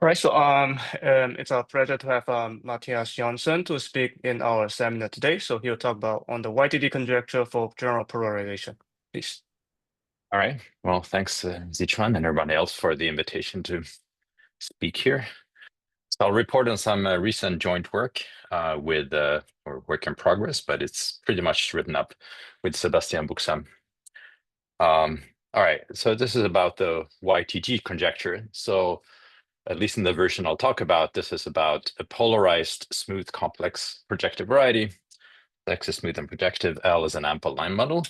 All right, so it's our pleasure to have Mattias Jonsson to speak in our seminar today. So he'll talk about on the YTD conjecture for general polarization. Please. All right. Well, thanks, Zichuan and everybody else for the invitation to speak here. So I'll report on some recent joint work with or work in progress, but it's pretty much written up with Sebastian Boucksom. All right. So this is about the YTD conjecture. So at least in the version I'll talk about, this is about a polarized, smooth, complex projective variety. X is smooth and projective. L is an ample line bundle.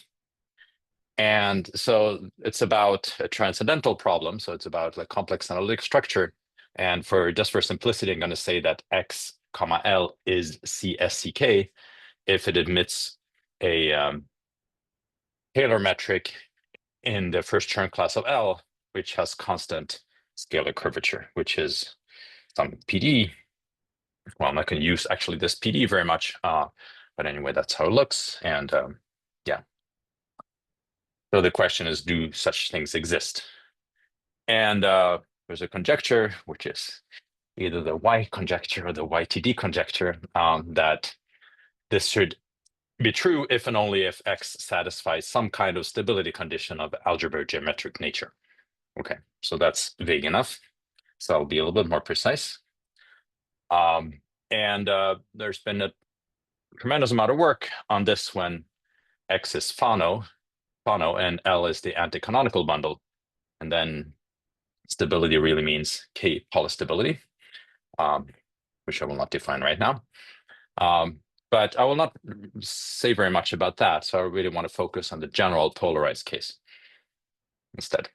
And so it's about a transcendental problem. So it's about a complex analytic structure. And for simplicity, I'm going to say that X comma L is CSCK if it admits a Taylor metric in the first Chern class of L, which has constant scalar curvature, which is some PD. Well, I'm not going to use actually this PD very much, but anyway, that's how it looks. And yeah. So the question is, do such things exist? And there's a conjecture, which is either the Y conjecture or the YTD conjecture, that this should be true if and only if X satisfies some kind of stability condition of algebro-geometric nature. Okay, so that's vague enough. So I'll be a little bit more precise. And there's been a tremendous amount of work on this when X is Fano, and L is the anticanonical bundle. And then stability really means K polystability, which I will not define right now. But I will not say very much about that. So I really want to focus on the general polarized case instead.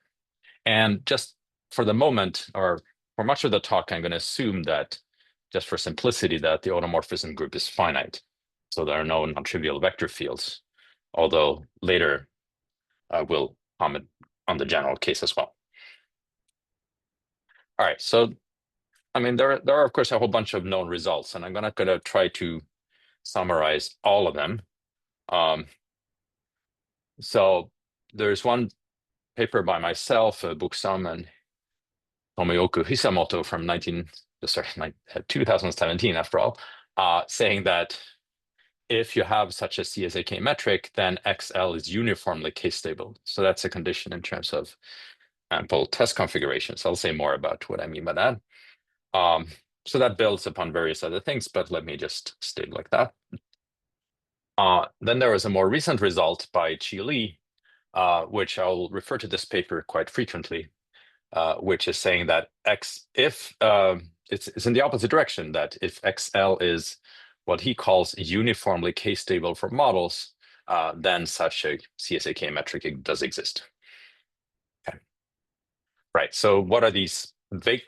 And just for the moment, or for much of the talk, I'm going to assume that, just for simplicity, that the automorphism group is finite. So there are no non-trivial vector fields, although later I will comment on the general case as well. All right, so I mean, there are of course a whole bunch of known results, and I'm not going to try to summarize all of them. So there's one paper by myself, Boucksom and Tomoyoku Hisamoto from 2017, after all, saying that if you have such a CSAK metric, then XL is uniformly k-stable. So that's a condition in terms of ample test configurations. I'll say more about what I mean by that. So that builds upon various other things, but let me just state like that. Then there was a more recent result by Chi Li, which I'll refer to this paper quite frequently, which is saying that it's in the opposite direction, that if XL is what he calls uniformly k-stable for models, then such a CSAK metric does exist. Okay. Right, so what are these,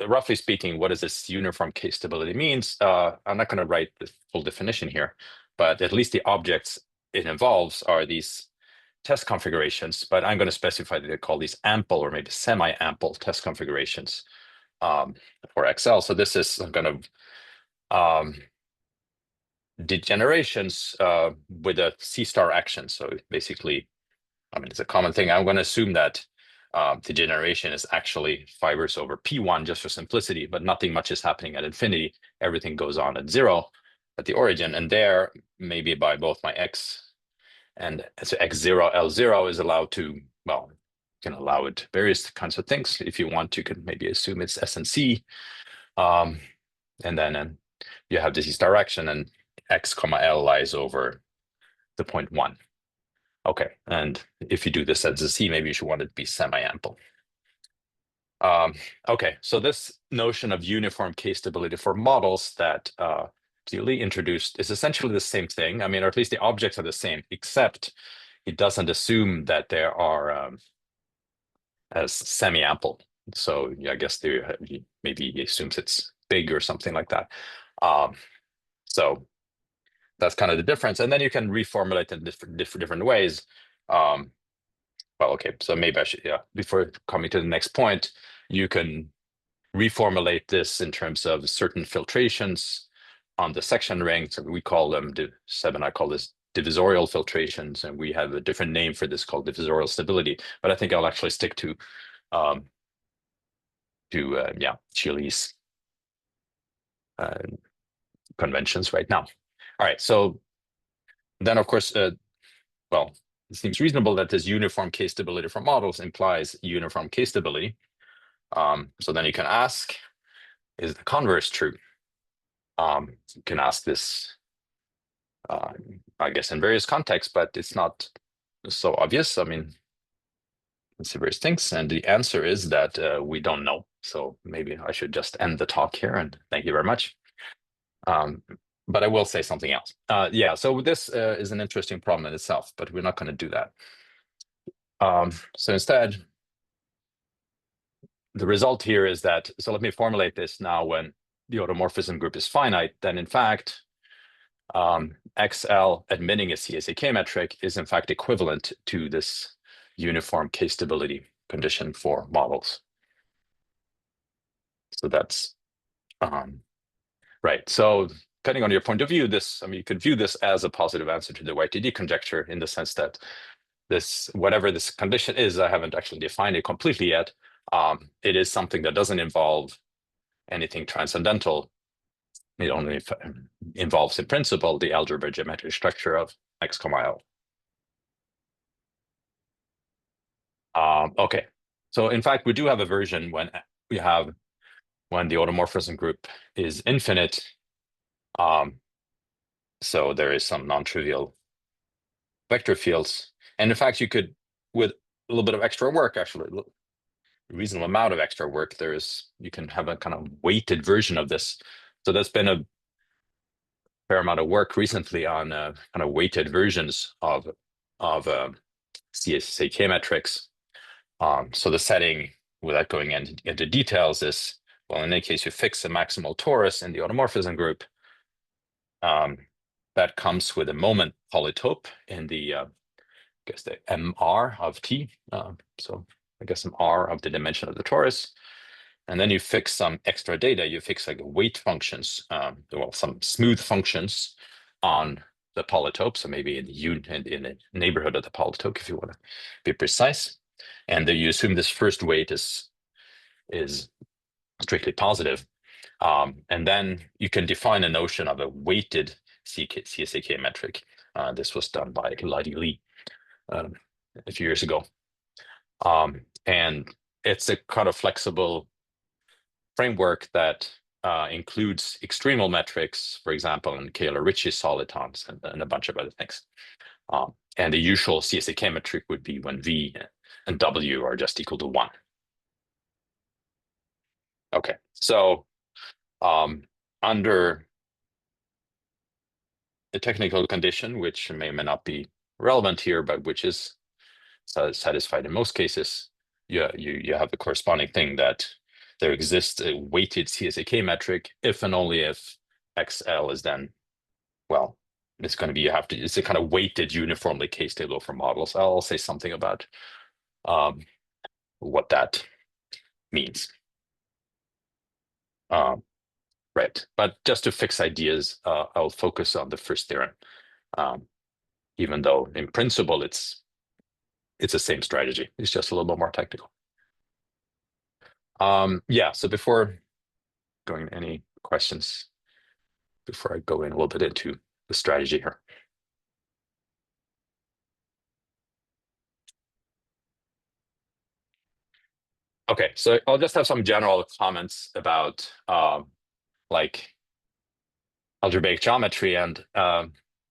roughly speaking, what does this uniform k-stability means? I'm not going to write the full definition here, but at least the objects it involves are these test configurations, but I'm going to specify that they call these ample or maybe semi-ample test configurations for XL. So this is kind of degenerations with a C-star action. So basically, I mean, it's a common thing. I'm going to assume that degeneration is actually fibers over P1 just for simplicity, but nothing much is happening at infinity. Everything goes on at 0 at the origin, and there, maybe by both my X and so X0, L0 is allowed to, well, you can allow it various kinds of things. If you want, you can maybe assume it's S and C. And then you have this direction, and X comma L lies over the point 1. Okay, and if you do this as a C, maybe you should want it to be semi-ample. Okay, so this notion of uniform k-stability for models that Li introduced is essentially the same thing. I mean, or at least the objects are the same, except it doesn't assume that there are as semi-ample. So yeah, I guess maybe he assumes it's big or something like that. So that's kind of the difference. And then you can reformulate in different ways. Well, okay, so maybe I should, before coming to the next point, you can reformulate this in terms of certain filtrations on the section ring. So we call them, Seb and I call this divisorial filtrations, and we have a different name for this called divisorial stability. But I think I'll actually stick to Chi Li's conventions right now. All right, so then of course, well, it seems reasonable that this uniform k-stability for models implies uniform k-stability. So then you can ask, is the converse true? You can ask this, I guess, in various contexts, but it's not so obvious. I mean, it's various things, and the answer is that we don't know. So maybe I should just end the talk here, and thank you very much. But I will say something else. Yeah, so this is an interesting problem in itself, but we're not going to do that. So instead, the result here is that, so let me formulate this now. When the automorphism group is finite, then in fact, XL admitting a CSAK metric is in fact equivalent to this uniform k-stability condition for models. So that's right. So depending on your point of view, this, I mean, you could view this as a positive answer to the YTD conjecture in the sense that this, whatever this condition is, I haven't actually defined it completely yet. It is something that doesn't involve anything transcendental. It only involves, in principle, the algebra-geometric structure of X, L. Okay, so in fact, we do have a version when the automorphism group is infinite. So there is some non-trivial vector fields. And in fact, you could, with a little bit of extra work, actually, a reasonable amount of extra work, you can have a kind of weighted version of this. So there's been a fair amount of work recently on kind of weighted versions of CSAK metrics. So the setting, without going into details, is, well, in any case, you fix a maximal torus in the automorphism group. That comes with a moment polytope in the, I guess, the MR of T. So I guess some R of the dimension of the torus. And then you fix some extra data. You fix like weight functions, well, some smooth functions on the polytope. So maybe in the neighborhood of the polytope, if you want to be precise. And then you assume this first weight is strictly positive. And then you can define a notion of a weighted CSAK metric. This was done by Luddy Lee a few years ago. And it's a kind of flexible framework that includes extremal metrics, for example, and Taylor-Ritchie solitons and a bunch of other things. And the usual CSAK metric would be when V and W are just equal to 1. Okay, so under a technical condition, which may or may not be relevant here, but which is satisfied in most cases, you have the corresponding thing that there exists a weighted CSAK metric if and only if XL is then, well, it's going to be, it's a kind of weighted uniformly k-stable for models. I'll say something about what that means. Right, but just to fix ideas, I'll focus on the first theorem, even though in principle it's the same strategy. It's just a little bit more technical. Yeah, so before going any questions, before I go in a little bit into the strategy here. Okay, so I'll just have some general comments about like algebraic geometry and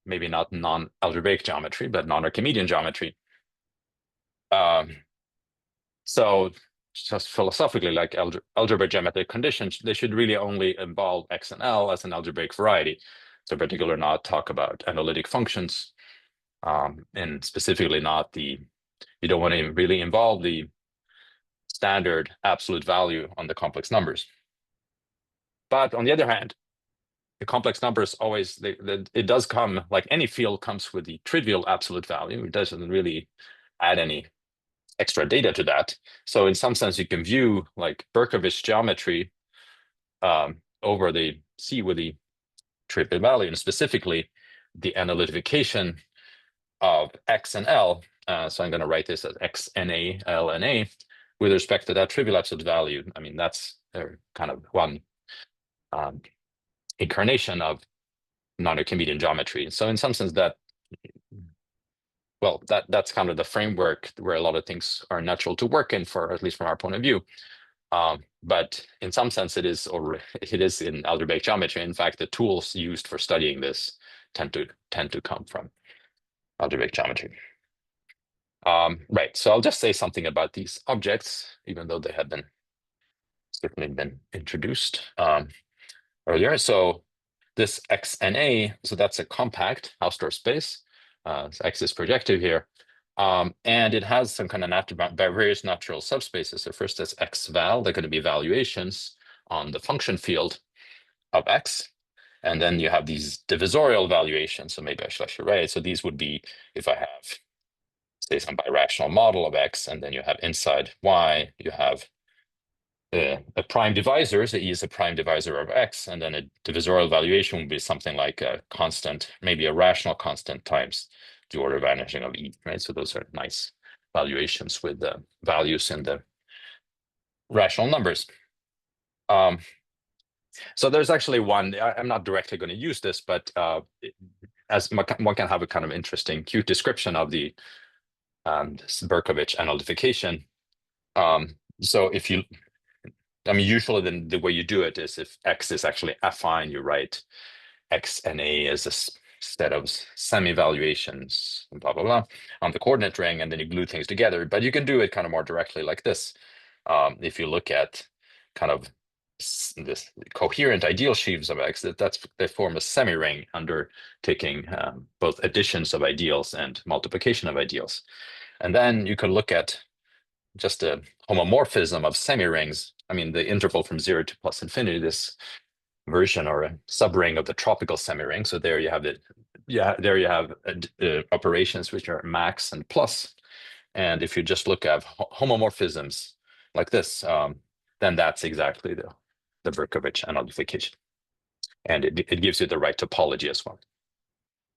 maybe not non-algebraic geometry, but non-Archimedean geometry. So just philosophically, like algebra-geometric conditions, they should really only involve X and L as an algebraic variety. So particularly not talk about analytic functions, and specifically not you don't want to really involve the standard absolute value on the complex numbers. But on the other hand, the complex numbers always, it does come, like any field comes with the trivial absolute value. It doesn't really add any extra data to that. So in some sense, you can view like Berkovich geometry over the C with the trivial value, and specifically the analytification of X and L. So I'm going to write this as X, NA, L, NA with respect to that trivial absolute value. I mean, that's kind of one incarnation of non-Archimedean geometry. So in some sense that's kind of the framework where a lot of things are natural to work in, for at least from our point of view. But in some sense, it is in algebraic geometry. In fact, the tools used for studying this tend to come from algebraic geometry. Right. So I'll just say something about these objects, even though they have certainly been introduced earlier. So this X and A, so that's a compact Hausdorff space. So X is projective here. And it has some kind of various natural subspaces. So first there's X val, they're going to be valuations on the function field of X. And then you have these divisorial valuations. So maybe I should write. So these would be if I have, say, some birational model of X, and then you have inside Y, you have a prime divisor, so E is a prime divisor of X, and then a divisorial valuation would be something like a constant, maybe a rational constant times the order of vanishing of E, right? So those are nice valuations with the values in the rational numbers. So there's actually one, I'm not directly going to use this, but as one can have a kind of interesting, cute description of the Berkovich analytification. So if you, usually the way you do it is if X is actually affine, you write X and A as a set of semi-valuations, blah, blah, blah, on the coordinate ring, and then you glue things together. But you can do it kind of more directly like this. If you look at kind of this coherent ideal sheaves of X, they form a semi-ring undertaking both additions of ideals and multiplication of ideals. And then you could look at just a homomorphism of semi-rings. The interval from 0 to plus infinity, this version or a subring of the tropical semi-ring. So there you have it. Yeah, there you have operations which are max and plus. And if you just look at homomorphisms like this, then that's exactly the Berkovich analytification. And it gives you the right topology as well.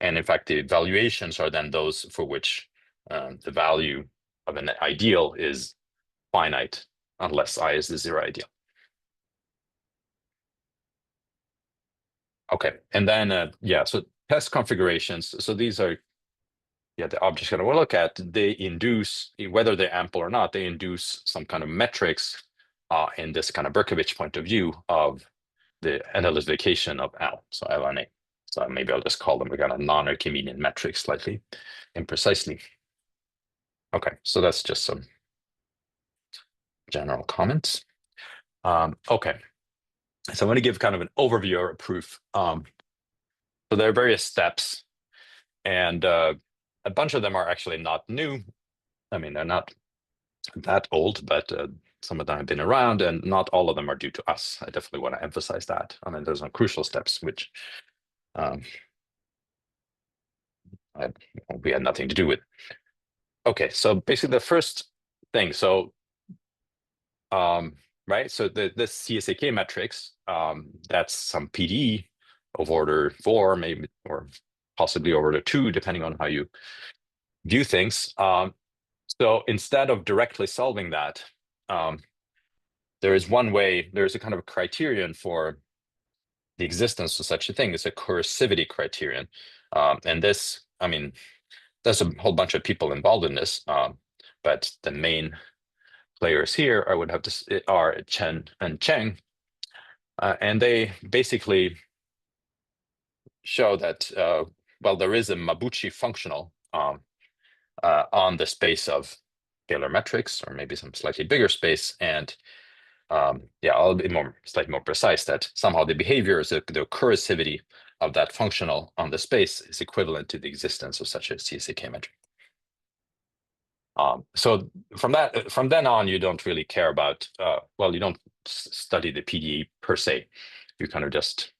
And in fact, the valuations are then those for which the value of an ideal is finite unless I is the zero ideal. Okay, and then so test configurations. So these are the objects that we'll look at. They induce, whether they're ample or not, they induce some kind of metrics in this kind of Berkovich point of view of the analytification of L, so L and A. So maybe I'll just call them a kind of non-Archimedean metrics, slightly imprecisely. Okay, so that's just some general comments. Okay, so I'm going to give kind of an overview or a proof. So there are various steps, and a bunch of them are actually not new. They're not that old, but some of them have been around, and not all of them are due to us. I definitely want to emphasize that. There's some crucial steps which we had nothing to do with. Okay, so basically the first thing, right, so this CSAK matrix, that's some PDE of order 4, maybe, or possibly order 2, depending on how you view things. So instead of directly solving that, there is one way, there's a kind of a criterion for the existence of such a thing. It's a coercivity criterion. And this, there's a whole bunch of people involved in this, but the main players here I would have to are Chen and Cheng, and they basically show that there is a Mabuchi functional on the space of scalar metrics, or maybe some slightly bigger space, and I'll be slightly more precise that somehow the behavior is the coercivity of that functional on the space is equivalent to the existence of such a CSAK metric. So from then on, you don't really care about, you don't study the PDE per se. You kind of just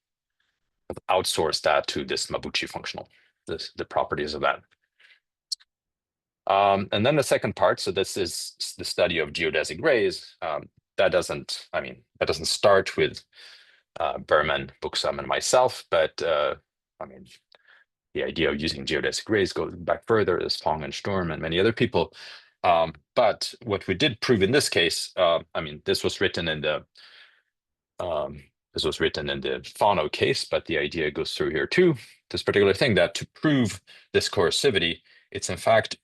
outsource that to this Mabuchi functional, the properties of that. And then the second part, so this is the study of geodesic rays. That doesn't start with Berman, Boucksom, and myself, but the idea of using geodesic rays goes back further. There's Fong and Sturm and many other people. But what we did prove in this case, this was written in the This was written in the Fano case, but the idea goes through here too. This particular thing that to prove this coercivity, it's in fact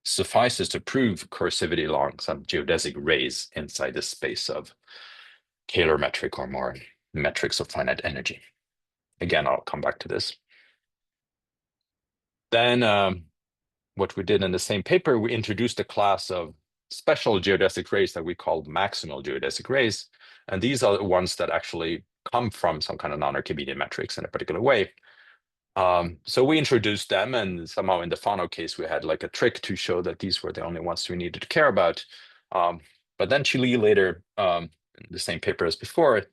suffices to prove coercivity along some geodesic rays inside the space of scalar metric or more metrics of finite energy. Again, I'll come back to this. Then what we did in the same paper, we introduced a class of special geodesic rays that we called maximal geodesic rays. And these are the ones that actually come from some kind of non-Archimedean metrics in a particular way. So we introduced them, and somehow in the Fano case, we had like a trick to show that these were the only ones we needed to care about. But then Chile later, in the same paper as before,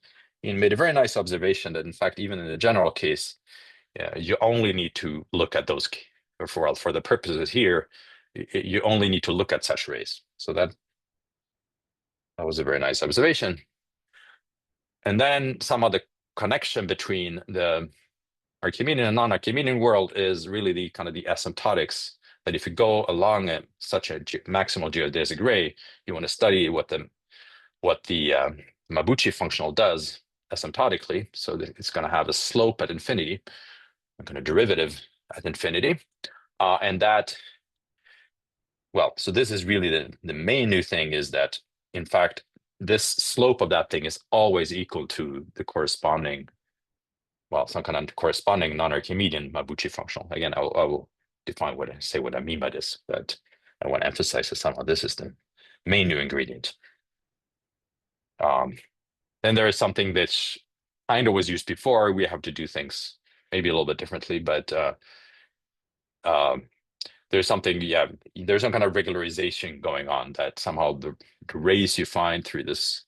he made a very nice observation that in fact, even in the general case, you only need to look at those, for the purposes here, you only need to look at such rays. So that was a very nice observation. And then some of the connection between the Archimedean and non-Archimedean world is really the kind of the asymptotics, that if you go along such a maximal geodesic ray, you want to study what the Mabuchi functional does asymptotically. So that it's going to have a slope at infinity, a kind of derivative at infinity. And that, well, so this is really the main new thing, is that, in fact, this slope of that thing is always equal to the corresponding, well, some kind of corresponding non-Archimedean Mabuchi functional. Again, I will define what I mean by this, but I want to emphasize that somehow this is the main new ingredient. Then there is something that kind of was used before. We have to do things maybe a little bit differently, but there's something, there's some kind of regularization going on, that somehow the rays you find through this,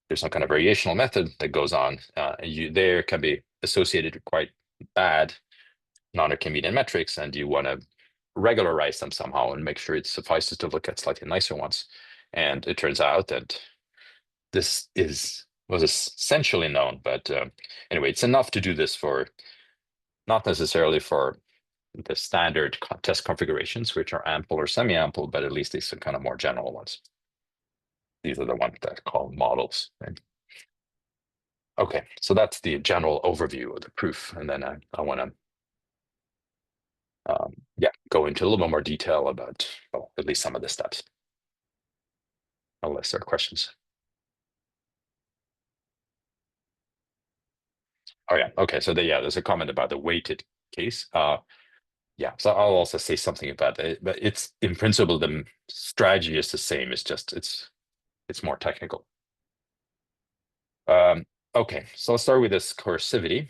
there's some kind of variational method that goes on. There can be associated with quite bad non-Archimedean metrics, and you want to regularize them somehow and make sure it suffices to look at slightly nicer ones. And it turns out that this was essentially known, but anyway, it's enough to do this for, not necessarily for the standard test configurations, which are ample or semi-ample, but at least these are kind of more general ones. These are the ones that are called models. Right? Okay, so that's the general overview of the proof, and then I want to go into a little bit more detail about, well, at least some of the steps, unless there are questions. Oh yeah, okay, so there's a comment about the weighted case. So I'll also say something about it, but it's, in principle, the strategy is the same. It's just it's more technical. Okay, so let's start with this coercivity.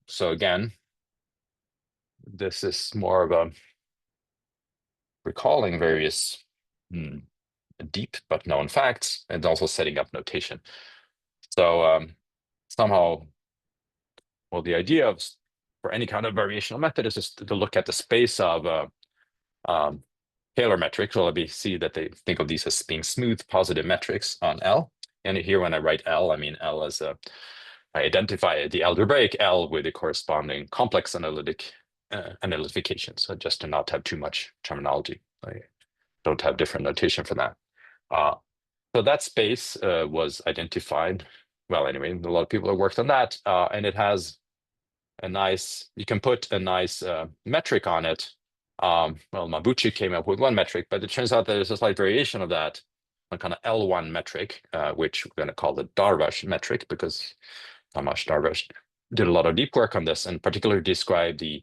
So again, this is more of a recalling various deep but known facts, and also setting up notation. So somehow, well, the idea of, for any kind of variational method, is just to look at the space of scalar metrics. Well, we see that they think of these as being smooth positive metrics on L. And here, when I write L, I mean L as I identify the algebraic L with the corresponding complex analytification. So just to not have too much terminology, I don't have different notation for that. So that space was identified. Well, anyway, a lot of people have worked on that, and it has a nice, you can put a nice metric on it. Well, Mabuchi came up with one metric, but it turns out that there's a slight variation of that, a kind of L1 metric, which we're going to call the Darvash metric, because Tamas Darvash did a lot of deep work on this, and particularly described the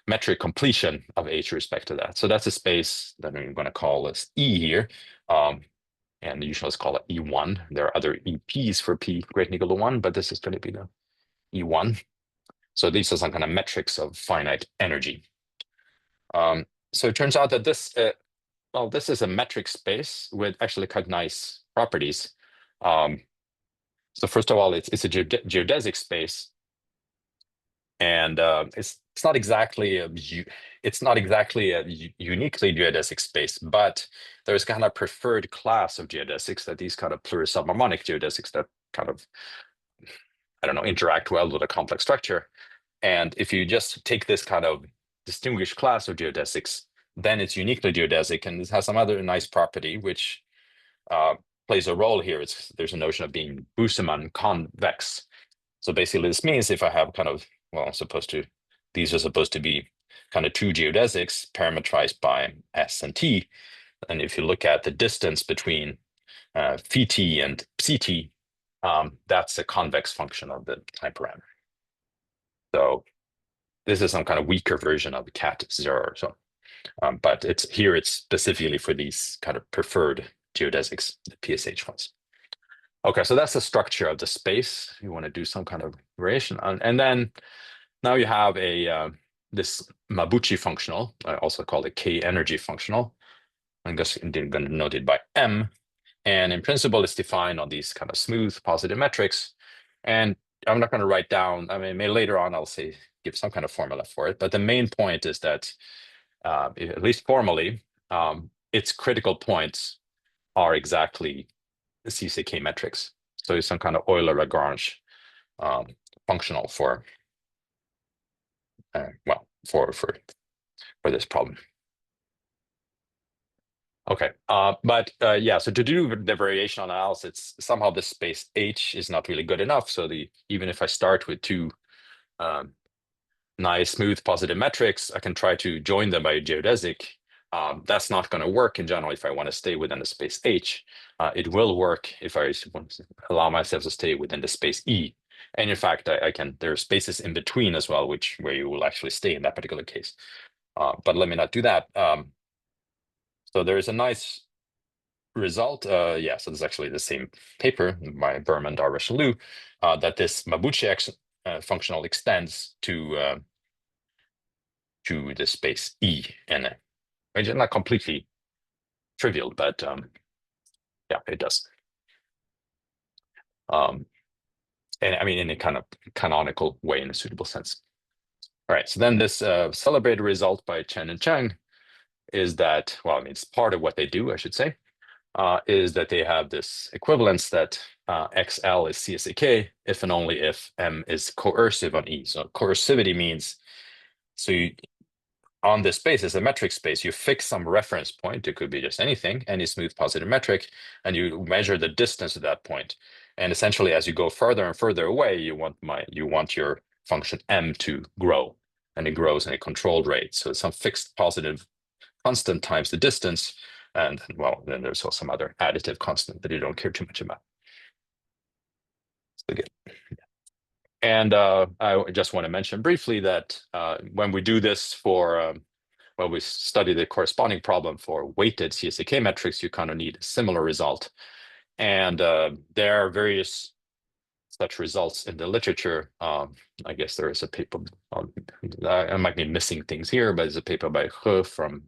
metric completion of H with respect to that. So that's a space that I'm going to call as E here. And usually let's call it E1. There are other EPs for P greater than or equal to 1, but this is going to be the E1. So these are some kind of metrics of finite energy. So it turns out that this, this is a metric space with actually quite nice properties. So first of all, it's a geodesic space, and it's not exactly a uniquely geodesic space, but there's kind of preferred class of geodesics, that these kind of plurisubharmonic geodesics that kind of, I don't know, interact well with a complex structure. And if you just take this kind of distinguished class of geodesics, then it's uniquely geodesic, and it has some other nice property, which plays a role here. There's a notion of being Boucksom convex. So basically this means if I have kind of, well, these are supposed to be kind of two geodesics parametrized by S and T. And if you look at the distance between phi t and psi t, that's a convex function of the time parameter. So this is some kind of weaker version of the cat 0 or so. But it's specifically for these kind of preferred geodesics, the PSH ones. Okay, so that's the structure of the space. You want to do some kind of variation on, and then now you have a this Mabuchi functional, I also call it K energy functional. I'm just going to note it by M. And in principle, it's defined on these kind of smooth positive metrics. And I'm not going to write down, I mean, maybe later on I'll say, give some kind of formula for it. But the main point is that, at least formally, its critical points are exactly the CCK metrics. So it's some kind of Euler-Lagrange functional for, well, for this problem. Okay, but yeah, so to do the variation analysis, somehow the space H is not really good enough. So even if I start with two nice smooth positive metrics, I can try to join them by a geodesic. That's not going to work in general if I want to stay within the space H. It will work if I want to allow myself to stay within the space E. And in fact, there are spaces in between as well, where you will actually stay in that particular case. But let me not do that. So there is a nice result. Yeah, so this is actually the same paper by Berman, Darvish, and Liu, that this Mabuchi functional extends to the space E, and it's not completely trivial, but yeah, it does. And I mean, in a kind of canonical way, in a suitable sense. All right, so then this celebrated result by Chen and Cheng is that, well, I mean, it's part of what they do, I should say, is that they have this equivalence that XL is CSAK if and only if M is coercive on E. So coercivity means, on this space, as a metric space, you fix some reference point. It could be just anything, any smooth positive metric, and you measure the distance to that point. And essentially, as you go further and further away, you want your function M to grow, and it grows in a controlled rate. So it's some fixed positive constant times the distance, and well, then there's also some other additive constant that you don't care too much about. So good. And I just want to mention briefly that when we do this for when we study the corresponding problem for weighted CSAK metrics, you kind of need a similar result. And there are various such results in the literature. I guess there is a paper, I might be missing things here, but there's a paper by He from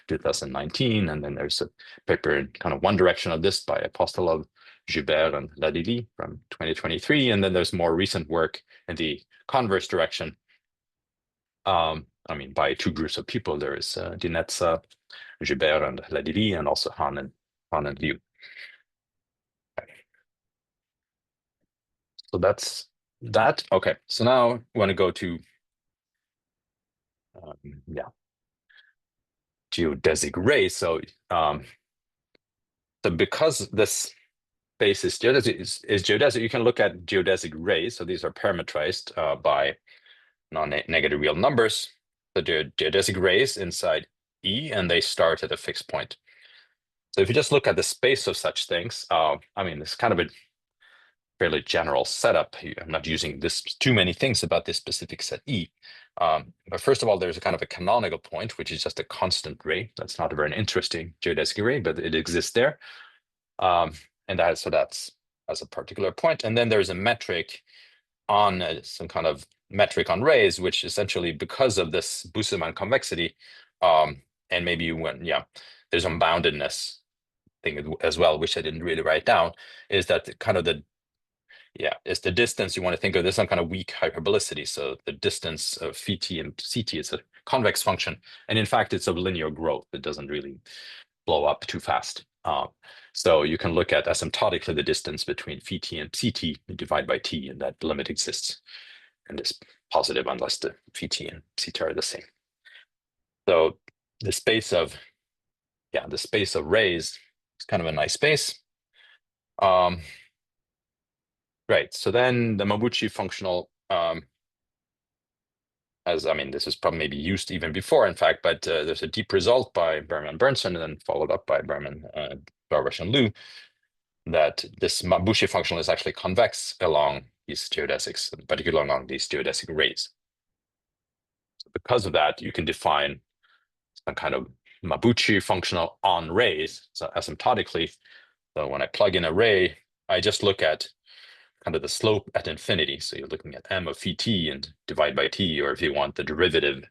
2019. And then there's a paper in kind of one direction of this by Apostolov, Joubert, and Ladili from 2023. And then there's more recent work in the converse direction. I mean, by two groups of people. There is Dinetza, Joubert, and Ladili, and also Han and Liu. Okay. So that's that. Okay, so now we want to go to yeah, geodesic rays. So because this space is geodesic, you can look at geodesic rays. So these are parametrized by non-negative real numbers. So they're geodesic rays inside E, and they start at a fixed point. So if you just look at the space of such things, I mean, it's kind of a fairly general setup. I'm not using too many things about this specific set E. But first of all, there's a kind of a canonical point, which is just a constant ray. That's not a very interesting geodesic ray, but it exists there. And that's as a particular point. And then there's a metric on some kind of metric on rays, which essentially, because of this Boucksom convexity, and maybe there's unboundedness thing as well, which I didn't really write down, is that kind of it's the distance you want to think of. There's some kind of weak hyperbolicity. So the distance of phi t and ct is a convex function. And in fact, it's of linear growth. It doesn't really blow up too fast. So you can look at asymptotically the distance between phi t and ct, and divide by t, and that limit exists. And it's positive unless the phi t and ct are the same. So the space of rays is kind of a nice space. Right. So then the Mabuchi functional, this is probably maybe used even before, in fact, but there's a deep result by Berman Bernson and then followed up by Berman, Darvish, and Liu, that this Mabuchi functional is actually convex along these geodesics, particularly along these geodesic rays. So because of that, you can define some kind of Mabuchi functional on rays, so asymptotically. So when I plug in a ray, I just look at kind of the slope at infinity. So you're looking at m of phi t and divide by t, or if you want the derivative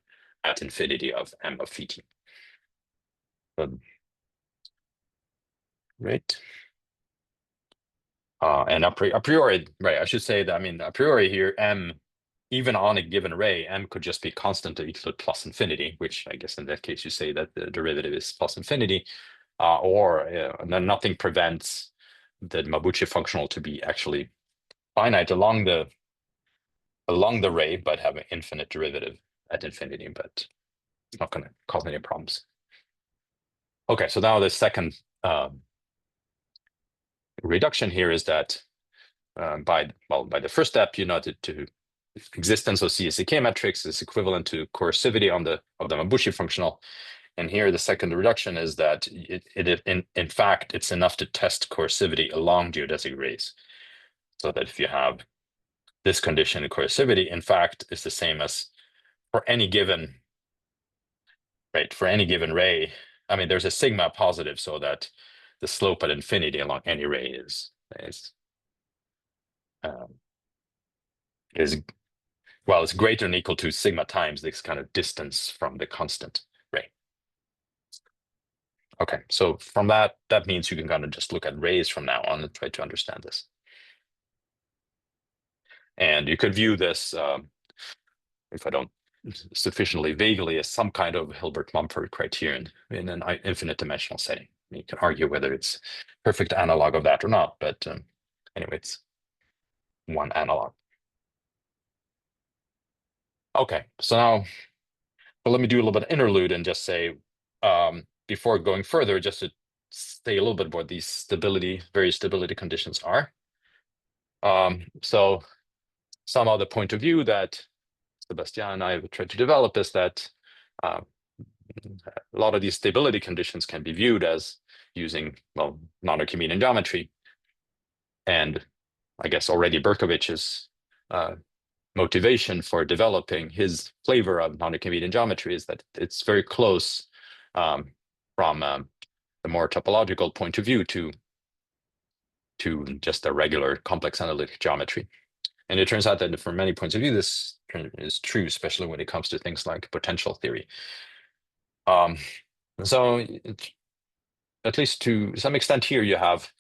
at infinity of m of phi t. Right. And a priori, right, I should say that, a priori here, m, even on a given ray, m could just be constant to equal to plus infinity, which I guess in that case you say that the derivative is plus infinity, or nothing prevents the Mabuchi functional to be actually finite along the ray, but have an infinite derivative at infinity, but it's not going to cause any problems. Okay, so now the second reduction here is that by the first step, you know that to existence of CSEK metrics is equivalent to coercivity of the Mabuchi functional. And here the second reduction is that in fact, it's enough to test coercivity along geodesic rays. So that if you have this condition, coercivity, in fact, is the same as for any given, right, for any given ray. There's a sigma positive so that the slope at infinity along any ray is it's greater than or equal to sigma times this kind of distance from the constant ray. Okay, so from that means you can kind of just look at rays from now on and try to understand this. And you could view this, if I don't sufficiently vaguely, as some kind of Hilbert-Mumford criterion in an infinite dimensional setting. You can argue whether it's perfect analog of that or not, but anyway, it's one analog. Okay, so now let me do a little bit of interlude and just say, before going further, just to say a little bit what these various stability conditions are. So some other point of view that Sebastian and I have tried to develop is that a lot of these stability conditions can be viewed as using, non-Archimedean geometry. And I guess already Berkovich's motivation for developing his flavor of non-Archimedean geometry is that it's very close from the more topological point of view to just a regular complex analytic geometry. And it turns out that from many points of view, this is true, especially when it comes to things like potential theory. So at least to some extent here, you have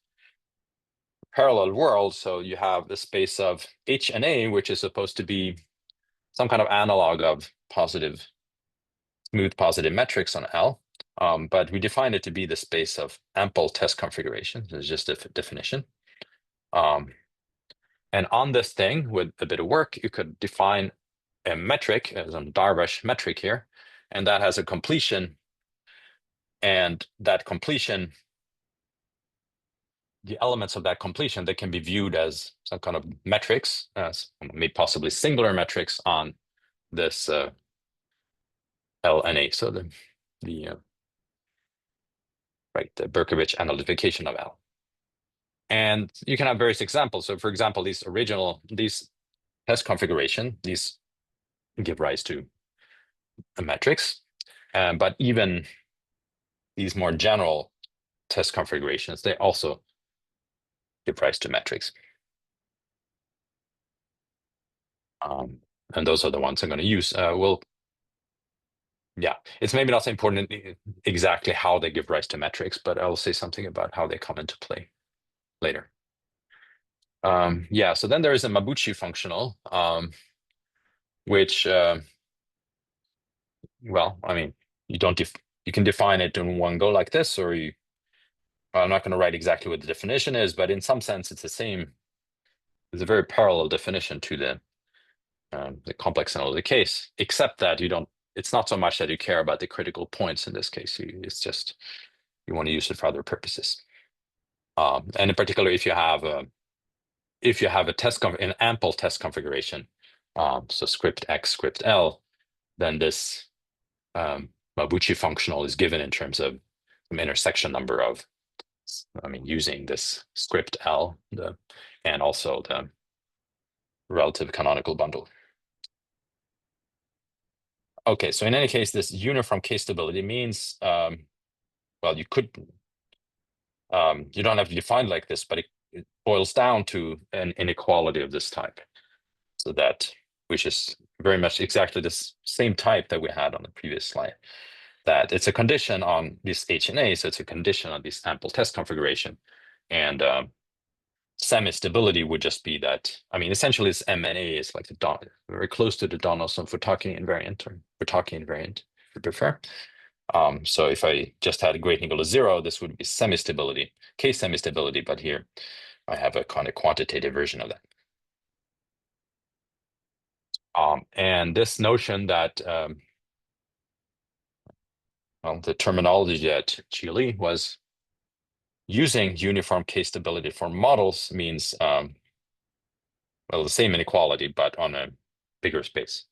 parallel worlds. So you have the space of H and A, which is supposed to be some kind of analog of smooth positive metrics on L. But we define it to be the space of ample test configuration. It's just a definition. And on this thing, with a bit of work, you could define a metric, as a Darvish metric here, and that has a completion. And that completion, the elements of that completion, they can be viewed as some kind of metrics, as maybe possibly singular metrics on this L and A. So the Berkovich analytification of L. And you can have various examples. So for example, these test configuration, these give rise to a metrics. But even these more general test configurations, they also give rise to metrics. And those are the ones I'm going to use. It's maybe not so important exactly how they give rise to metrics, but I'll say something about how they come into play later. So then there is a Mabuchi functional, which, you can define it in one go like this, or I'm not going to write exactly what the definition is, but in some sense it's the same. It's a very parallel definition to the complex analytic case, except that it's not so much that you care about the critical points in this case. It's just you want to use it for other purposes. And in particular, if you have an ample test configuration, so script X, script L, then this Mabuchi functional is given in terms of some intersection number of, using this script L, and also the relative canonical bundle. Okay, so in any case, this uniform K-stability means, well, you don't have to define like this, but it boils down to an inequality of this type. So which is very much exactly the same type that we had on the previous slide, that it's a condition on this H and A, so it's a condition on this ample test configuration. And semi-stability would just be that, essentially this M and A is like very close to the Donaldson Futaki invariant, or Futaki invariant, if you prefer. So if I just had a greater than equal to 0, this would be semi-stability, K semi-stability, but here I have a kind of quantitative version of that. And this notion that, the terminology at Chile was using uniform K-stability for models means, well, the same inequality, but on a bigger space.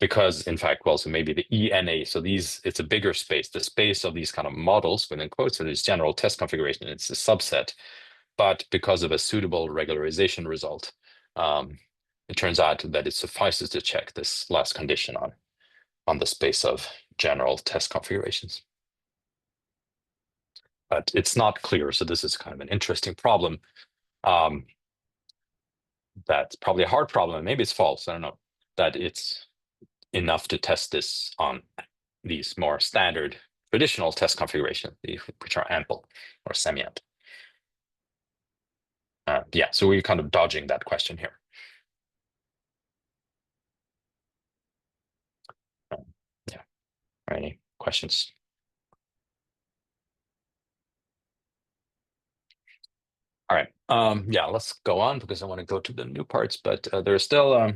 Because in fact, well, so maybe the ENA, so it's a bigger space, the space of these kind of models within quotes, so this general test configuration, it's a subset, but because of a suitable regularization result, it turns out that it suffices to check this last condition on the space of general test configurations. But it's not clear, so this is kind of an interesting problem. That's probably a hard problem, and maybe it's false, I don't know, that it's enough to test this on these more standard traditional test configurations, which are ample or semi-ample. Yeah, so we're kind of dodging that question here. Yeah, any questions? All right, yeah, let's go on because I want to go to the new parts, but there's still,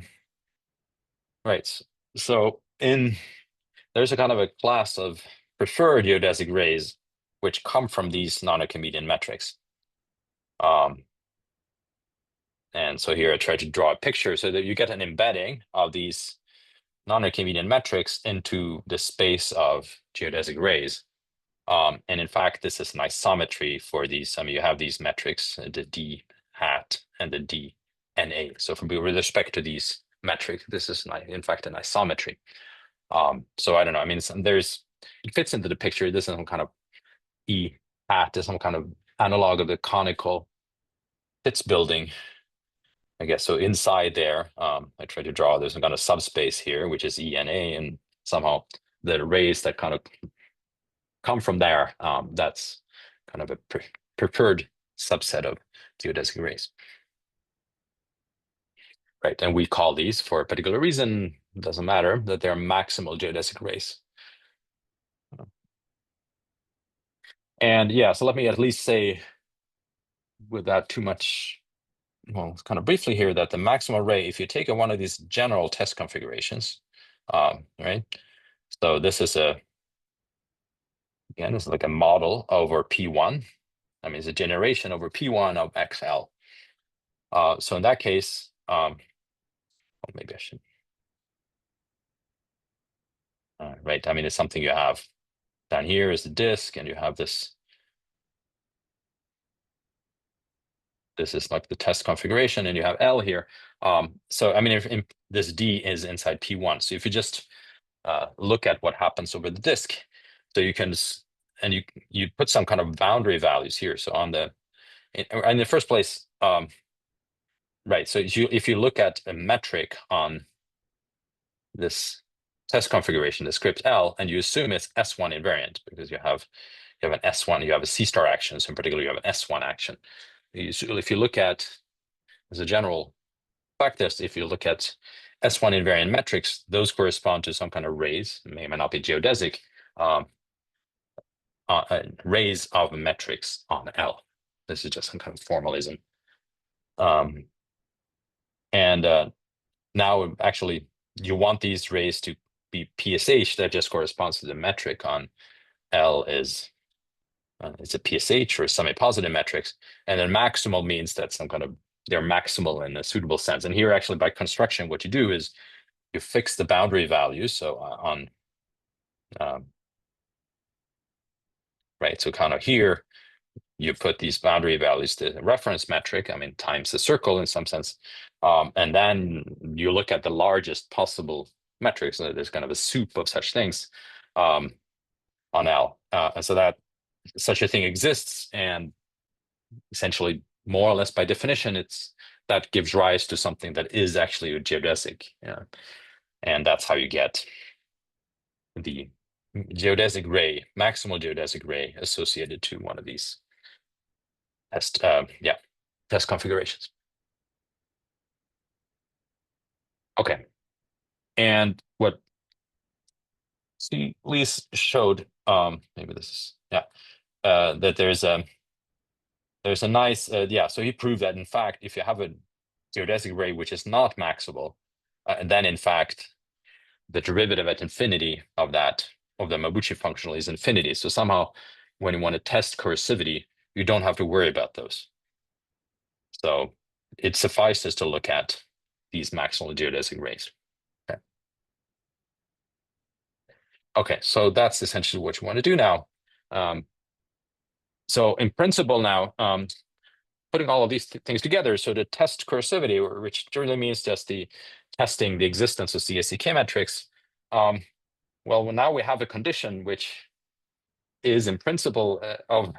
right, so there's a kind of a class of preferred geodesic rays which come from these non-Archimedean metrics. And so here I try to draw a picture so that you get an embedding of these non-Archimedean metrics into the space of geodesic rays. And in fact, this is an isometry for these. You have these metrics, the D hat and the DNA. So with respect to these metrics, this is in fact an isometry. So I don't know. It fits into the picture. This is some kind of E hat, is some kind of analog of the conical Pitts building, I guess. So inside there, I try to draw, there's some kind of subspace here, which is ENA, and somehow the rays that kind of come from there, that's kind of a preferred subset of geodesic rays. Right, and we call these, for a particular reason, it doesn't matter, that they're maximal geodesic rays. And yeah, so let me at least say, without too much, well, kind of briefly here, that the maximal ray, if you take one of these general test configurations, right? So this is again, this is like a model over P1. It's a generation over P1 of XL. So in that case, well, maybe I should. Right, it's something you have down here is the disk, and you have this. This is like the test configuration, and you have L here. So if this D is inside P1. So if you just look at what happens over the disk, so you can, and you put some kind of boundary values here. So in the first place, right. So if you look at a metric on this test configuration, the script L, and you assume it's S1 invariant, because you have an S1, you have a C star action, so in particular you have an S1 action. If you look at, as a general practice, if you look at S1 invariant metrics, those correspond to some kind of rays, may not be geodesic, rays of metrics on L. This is just some kind of formalism. And now actually you want these rays to be PSH, that just corresponds to the metric on L is it's a PSH or semi-positive metrics, and then maximal means that they're maximal in a suitable sense. And here, actually, by construction, what you do is you fix the boundary values. So right, so kind of here you put these boundary values to the reference metric, I mean, times the circle in some sense, and then you look at the largest possible metrics. So there's kind of a soup of such things on L, and so that such a thing exists, and essentially, more or less by definition, that gives rise to something that is actually a geodesic, and that's how you get the geodesic ray, maximal geodesic ray associated to one of these test configurations. Okay, and what Lise showed, maybe this is that there's a nice so he proved that in fact, if you have a geodesic ray which is not maximal, then in fact the derivative at infinity of the Mabuchi functional is infinity. So somehow, when you want to test coercivity, you don't have to worry about those. So it suffices to look at these maximal geodesic rays. Okay, so that's essentially what you want to do now. So in principle now, putting all of these things together, so to test coercivity, which generally means just testing the existence of CSEK metrics, well, now we have a condition which is in principle of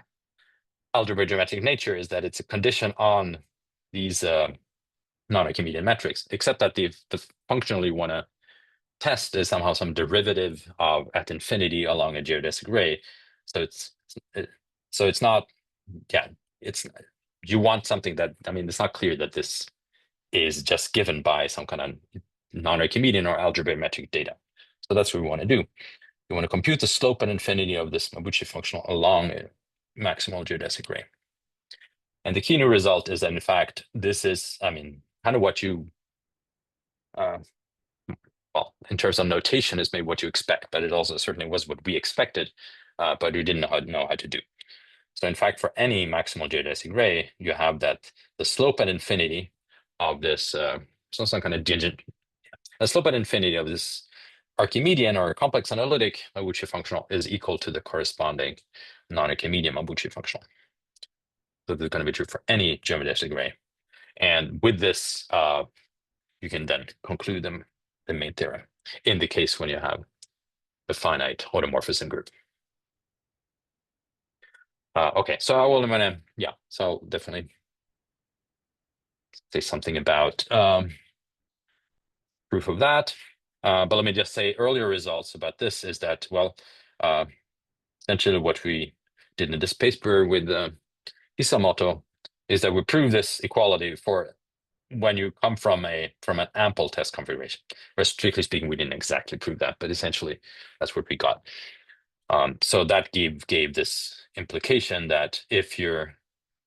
algebra-geometric nature, is that it's a condition on these non-Archimedean metrics, except that the functional you want to test is somehow some derivative of at infinity along a geodesic ray. So it's not, you want something that, I mean, it's not clear that this is just given by some kind of non-Archimedean or algebra-geometric data. So that's what we want to do. You want to compute the slope at infinity of this Mabuchi functional along a maximal geodesic ray. And the key new result is that, in fact, this is, I mean, kind of what you, well, in terms of notation, is maybe what you expect, but it also certainly was what we expected, but we didn't know how to do. So in fact, for any maximal geodesic ray, you have that the slope at infinity of this, some kind of digit, the slope at infinity of this Archimedean or complex analytic Mabuchi functional is equal to the corresponding non-Archimedean Mabuchi functional. So this is going to be true for any geodesic ray. And with this, you can then conclude the main theorem in the case when you have a finite automorphism group. Okay, so I will so definitely say something about proof of that. But let me just say earlier results about this is that, well, essentially what we did in this paper with Hisamoto is that we prove this equality for when you come from an ample test configuration. Or strictly speaking, we didn't exactly prove that, but essentially that's what we got. So that gave this implication that if you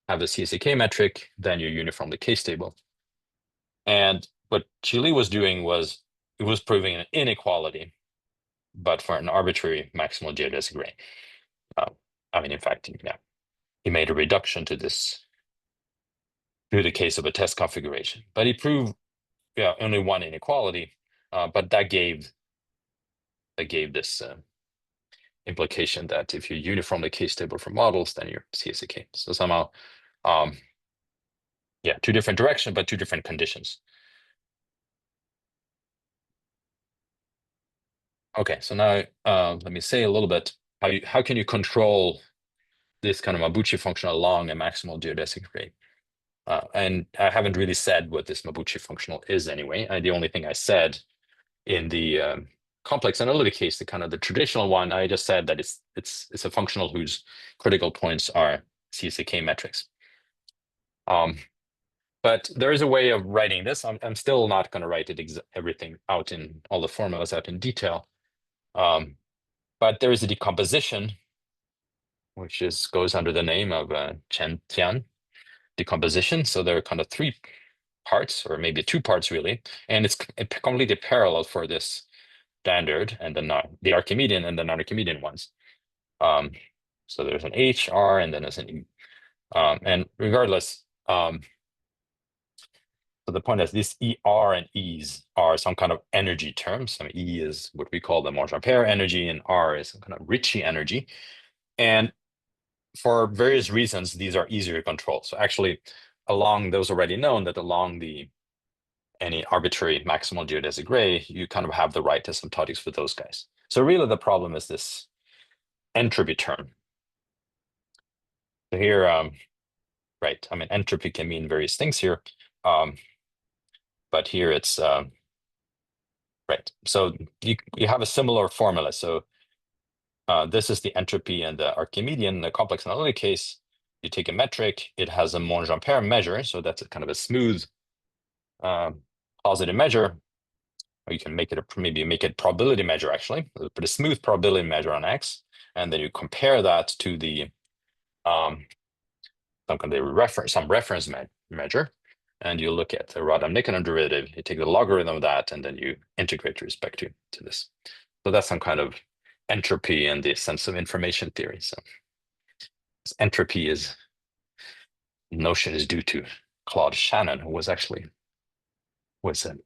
have a CSEK metric, then you're uniformly k-stable. And what Chile was doing was it was proving an inequality, but for an arbitrary maximal geodesic ray. I mean, in fact, he made a reduction to this through the case of a test configuration, but he proved only one inequality, but that gave this implication that if you're uniformly k-stable for models, then you're CSEK. So somehow, two different directions, but two different conditions. Okay, so now let me say a little bit how can you control this kind of Mabuchi function along a maximal geodesic ray? And I haven't really said what this Mabuchi functional is anyway. The only thing I said in the complex analytic case, the traditional one, I just said that it's a functional whose critical points are CSEK metrics. But there is a way of writing this. I'm still not going to write everything out in all the formulas out in detail. But there is a decomposition, which goes under the name of Chen Tian decomposition. So there are kind of three parts, or maybe two parts really, and it's completely parallel for this standard and the Archimedean and the non-Archimedean ones. So there's an H, R, and then there's an E. And regardless, so the point is these ER and E's are some kind of energy terms. I mean, E is what we call the Monge-Ampere energy, and R is some kind of Ricci energy. And for various reasons, these are easier to control. So actually, along those already known that along any arbitrary maximal geodesic ray, you kind of have the right asymptotics for those guys. So really the problem is this entropy term. So here, right, I mean, entropy can mean various things here, but here it's, right. So you have a similar formula. So this is the entropy and the Archimedean, the complex analytic case. You take a metric, it has a Monge-Ampere measure, so that's a kind of a smooth positive measure. Or you can make it maybe make it probability measure actually, put a smooth probability measure on X, and then you compare that to the some reference measure, and you look at the Radon-Nikodym derivative. You take the logarithm of that, and then you integrate with respect to this. So that's some kind of entropy in the sense of information theory. So this entropy notion is due to Claude Shannon, who was an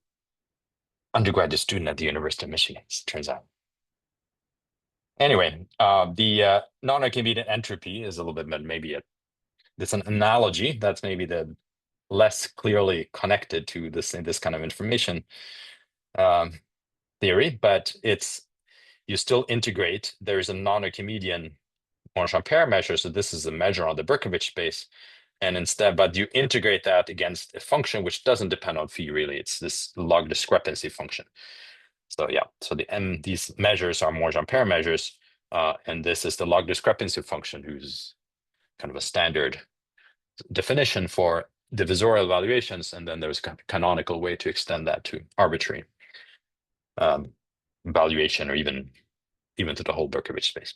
undergraduate student at the University of Michigan, it turns out. Anyway, the non-Archimedean entropy is a little bit maybe it's an analogy that's maybe the less clearly connected to this kind of information theory, but you still integrate. There's a non-Archimedean Monge-Ampere measure, so this is a measure on the Berkovich space, and but you integrate that against a function which doesn't depend on phi really. It's this log discrepancy function. So yeah, so these measures are Monge-Ampere measures, and this is the log discrepancy function, who's kind of a standard definition for divisorial evaluations, and then there's a canonical way to extend that to arbitrary evaluation, or even to the whole Berkovich space.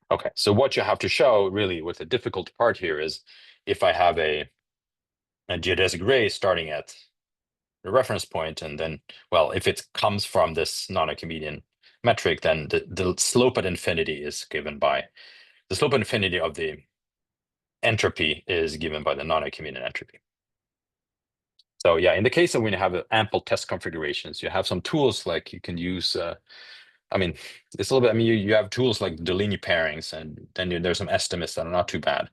Okay, so what you have to show really with the difficult part here is if I have a geodesic ray starting at the reference point, and then, well, if it comes from this non-Archimedean metric, then the slope at infinity is given by the slope at infinity of the entropy is given by the non-Archimedean entropy. So yeah, in the case of when you have ample test configurations, you have some tools like you can use. I mean, it's a little bit. I mean, you have tools like Delaney pairings, and then there's some estimates that are not too bad.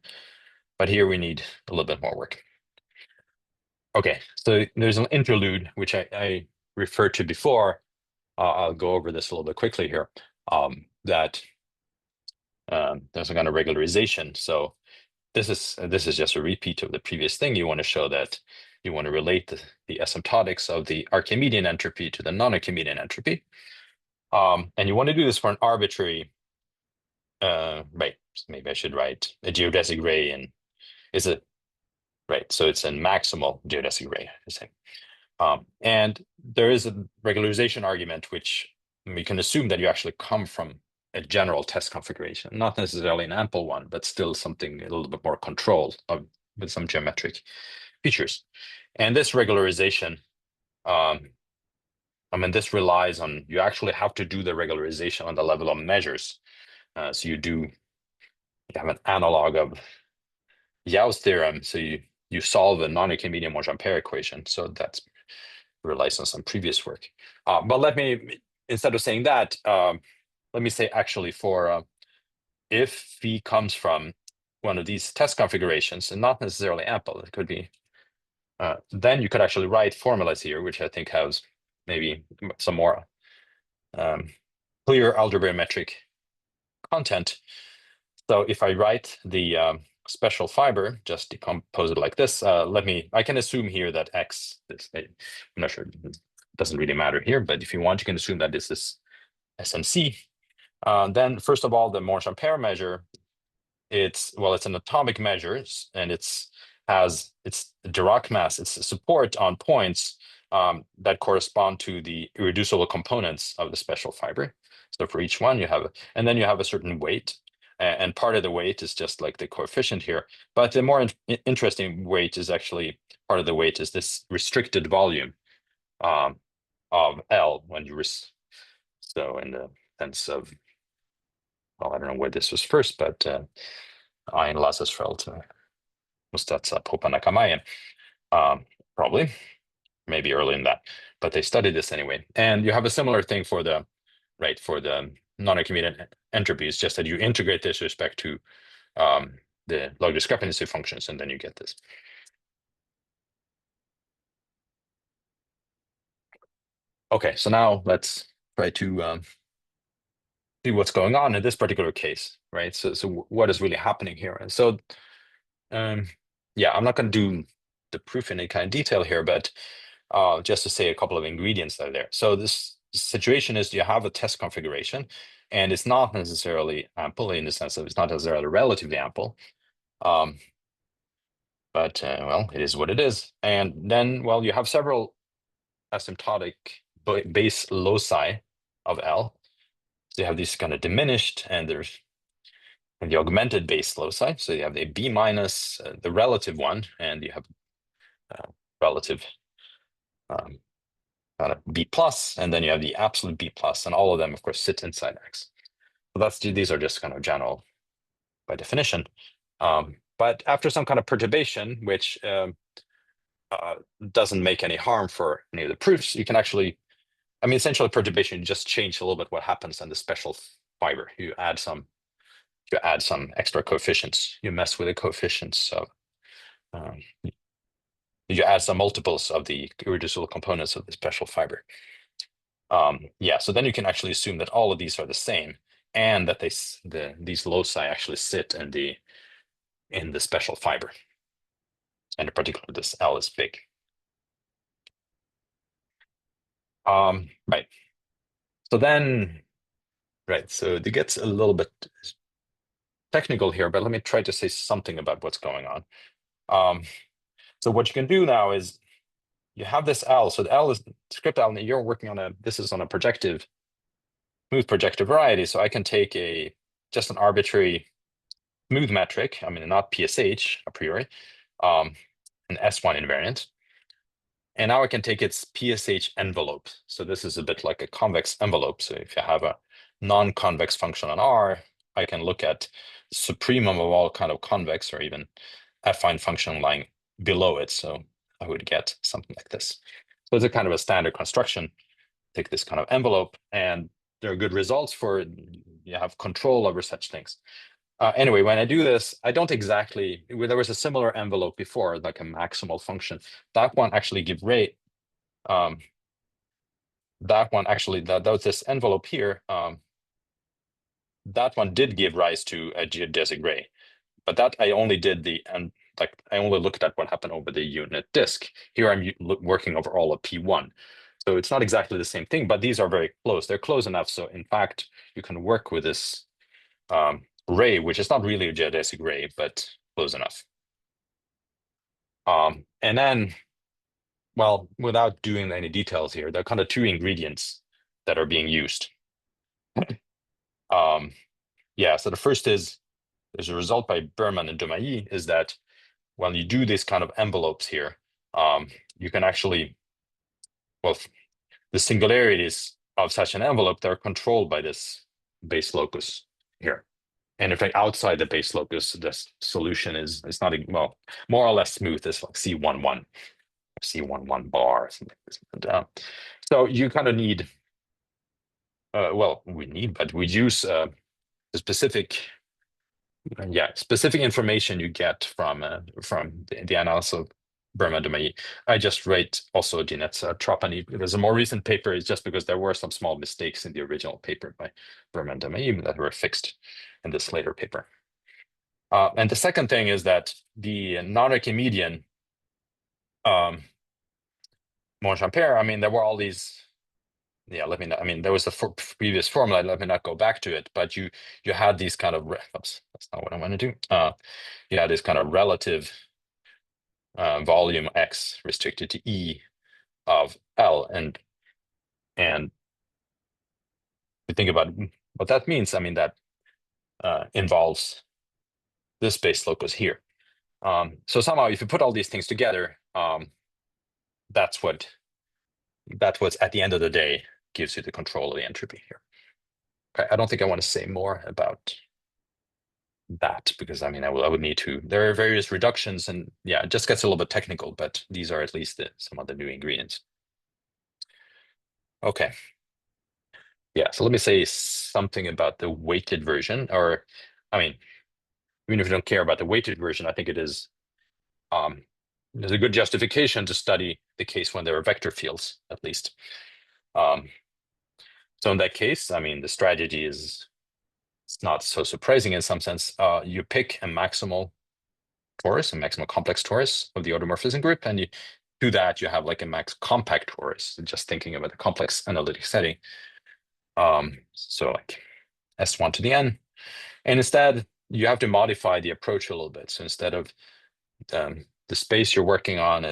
But here we need a little bit more work. Okay, so there's an interlude which I referred to before. I'll go over this a little bit quickly here. That there's a kind of regularization. So this is just a repeat of the previous thing. You want to show that you want to relate the asymptotics of the Archimedean entropy to the non-Archimedean entropy, and you want to do this for an arbitrary. Right. Maybe I should write a geodesic ray, and is it right? So it's a maximal geodesic ray. And there is a regularization argument, which we can assume that you actually come from a general test configuration, not necessarily an ample one, but still something a little bit more controlled with some geometric features. And this regularization, I mean, this relies on, you actually have to do the regularization on the level of measures. So you have an analog of Yau's theorem. So you solve a non-Archimedean Monge-Ampere equation. So that's relies on some previous work. But let me, instead of saying that, let me say actually for if phi comes from one of these test configurations, and not necessarily ample, it could be, then you could actually write formulas here, which I think has maybe some more clear algebra-geometric content. So if I write the special fiber, just decompose it like this, I can assume here that X, I'm not sure, it doesn't really matter here, but if you want, you can assume that this is SMC. Then first of all, the Monge-Ampere measure, it's an atomic measure, and it's Dirac mass, it's a support on points that correspond to the irreducible components of the special fiber. So for each one you have, and then you have a certain weight, and part of the weight is just like the coefficient here. But the more interesting weight is actually, part of the weight is this restricted volume of L when you so in the sense of well, I don't know where this was first, but ein Lassesfeld muss das Popanakamai, probably, maybe early in that, but they studied this anyway. And you have a similar thing for the non-Archimedean entropies, just that you integrate this with respect to the log discrepancy functions, and then you get this. Okay, so now let's try to see what's going on in this particular case, right? So what is really happening here? And so, yeah, I'm not going to do the proof in any kind of detail here, but just to say a couple of ingredients that are there. So this situation is you have a test configuration, and it's not necessarily ample in the sense of it's not necessarily relatively ample. But well, it is what it is. And then, well, you have several asymptotic base loci of L. So you have these kind of diminished, and there's the augmented base loci. So you have a B minus, the relative one, and you have relative kind of B plus, and then you have the absolute B plus, and all of them, of course, sit inside X. So these are just kind of general by definition. But after some kind of perturbation, which doesn't make any harm for any of the proofs, you can actually, I mean, essentially perturbation, you just change a little bit what happens in the special fiber. You add some extra coefficients. You mess with the coefficients of, you add some multiples of the irreducible components of the special fiber. Yeah, so then you can actually assume that all of these are the same, and that these loci actually sit in the special fiber. And in particular, this L is big. Right. So then, right, so it gets a little bit technical here, but let me try to say something about what's going on. So what you can do now is you have this L. So the L is script L, and you're working on this is on a projective, smooth projective variety. So I can take just an arbitrary smooth metric, I mean, not PSH a priori, an S1 invariant. And now I can take its PSH envelope. So this is a bit like a convex envelope. So if you have a non-convex function on R, I can look at supremum of all kind of convex or even affine function lying below it. So I would get something like this. So it's a kind of a standard construction. Take this kind of envelope, and there are good results for you have control over such things. Anyway, when I do this, I don't exactly, there was a similar envelope before, like a maximal function. That one actually give rate. That one actually, that was this envelope here. That one did give rise to a geodesic ray, but that I only did I only looked at what happened over the unit disk. Here I'm working over all of P1. So it's not exactly the same thing, but these are very close. They're close enough. So in fact, you can work with this ray, which is not really a geodesic ray, but close enough. And then, well, without doing any details here, there are kind of two ingredients that are being used. Yeah, so the first is, there's a result by Berman and Domailly, is that when you do these kind of envelopes here, you can actually, well, the singularities of such an envelope, they're controlled by this base locus here. And in fact, outside the base locus, the solution is, it's not, well, more or less smooth. It's like C11, C11 bar, something like this. And, so you kind of need, well, we use the specific, specific information you get from the analysis of Berman-Domailly. I just rate also Jeanette's Trapani. There's a more recent paper, is just because there were some small mistakes in the original paper by Berman-Domailly that were fixed in this later paper. And the second thing is that the non-Archimedean Monchampère, I mean, there were all these, yeah, let me know. I mean, there was the previous formula, let me not go back to it, but you had these kind of, oops, that's not what I want to do. You had this kind of relative volume X restricted to E of L. And we think about what that means. I mean, that involves this base locus here. So somehow, if you put all these things together, that's what's at the end of the day gives you the control of the entropy here. I don't think I want to say more about that because I mean I would need to. There are various reductions, and yeah, it just gets a little bit technical, but these are at least some of the new ingredients. Okay. Yeah, so let me say something about the weighted version, or I mean, even if you don't care about the weighted version, I think it is there's a good justification to study the case when there are vector fields, at least. So in that case, I mean, the strategy is it's not so surprising in some sense. You pick a maximal torus, a maximal complex torus of the automorphism group, and you do that, you have like a max compact torus, just thinking about the complex analytic setting. So like S1 to the n. And instead, you have to modify the approach a little bit. So instead of the space you're working on,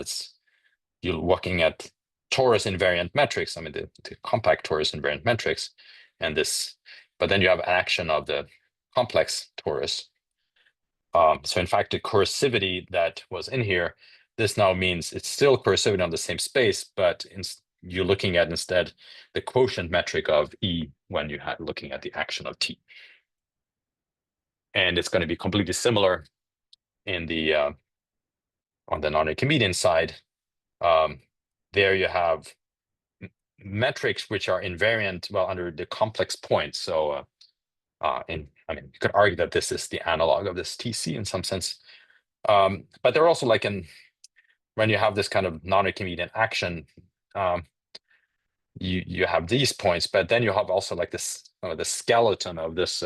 you're looking at torus invariant metrics. I mean, the compact torus invariant metrics, and this, but then you have action of the complex torus. So in fact, the coercivity that was in here, this now means it's still coercivity on the same space, but you're looking at instead the quotient metric of E when you had looking at the action of T. And it's going to be completely similar in the on the non-Archimedean side. There you have metrics which are invariant, well, under the complex point. So I mean, you could argue that this is the analog of this TC in some sense. But they're also like when you have this kind of non-Archimedean action, you have these points, but then you have also like this the skeleton of this